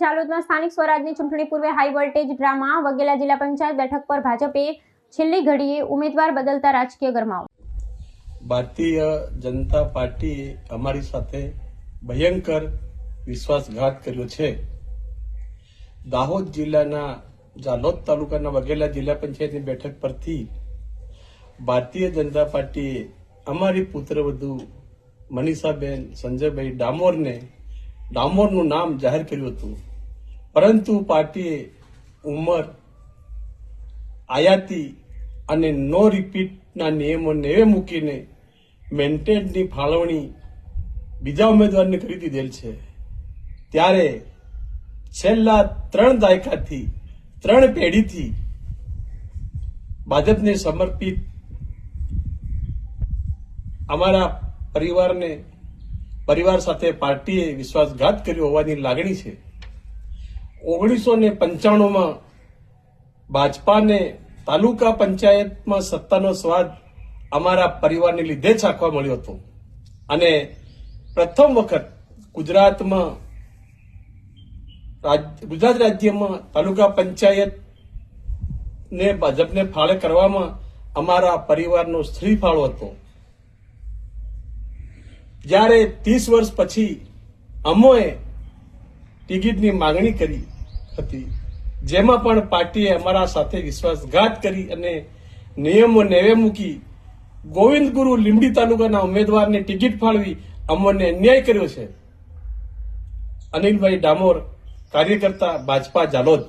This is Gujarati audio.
જાલોદમાં સ્થાનિક સ્વરાજની ચૂંટણી પૂર્વે હાઈ વોલ્ટેજ ડ્રામા વઘેલા જિલ્લા પંચાયત બેઠક પર ભાજપે છેલ્લી ઘડીએ ઉમેદવાર બદલતા રાજકીય ગરમાવો। ભારતીય જનતા પાર્ટીએ અમારી સાથે ભયંકર વિશ્વાસઘાત કર્યો છે। દાહોદ જિલ્લાના જાલોદ તાલુકાના વઘેલા જિલ્લા પંચાયતની બેઠક પરથી ભારતીય જનતા પાર્ટીએ અમારી પુત્રવધુ મનીષાબેન સંજયભાઈ ડામોરનું નામ જાહેર કર્યું હતું, પરંતુ પાર્ટીએ ઉંમર, આયાતી અને નો રિપીટના નિયમો નેવે મૂકીને મેન્ટેનની ફાળવણી બીજા ઉમેદવારને કરી દીધેલ છે। ત્યારે છેલ્લા 3 દાયકાથી 3 પેઢીથી ભાજપને સમર્પિત અમારા પરિવાર સાથે પાર્ટીએ વિશ્વાસઘાત કર્યો હોવાની લાગણી છે। 1995માં ભાજપાને તાલુકા પંચાયતમાં સત્તાનો સ્વાદ અમારા પરિવારને લીધે જ ચાખવા મળ્યો હતો અને પ્રથમ વખત ગુજરાત રાજ્યમાં તાલુકા પંચાયતને ભાજપને ફાળે કરવામાં અમારા પરિવારનો સ્ત્રી ફાળો હતો। જ્યારે 30 વર્ષ પછી અમોએ ટિકિટની માંગણી કરી હતી, જેમાં પણ પાર્ટીએ અમારા સાથે વિશ્વાસઘાત કરી અને નિયમો નેવે મૂકી ગોવિંદ ગુરુ લીંબડી તાલુકાના ઉમેદવારને ટિકિટ ફાળવી અમોને અન્યાય કર્યો છે। અનિલભાઈ ડામોર, કાર્યકર્તા, ભાજપા, જાલોદ।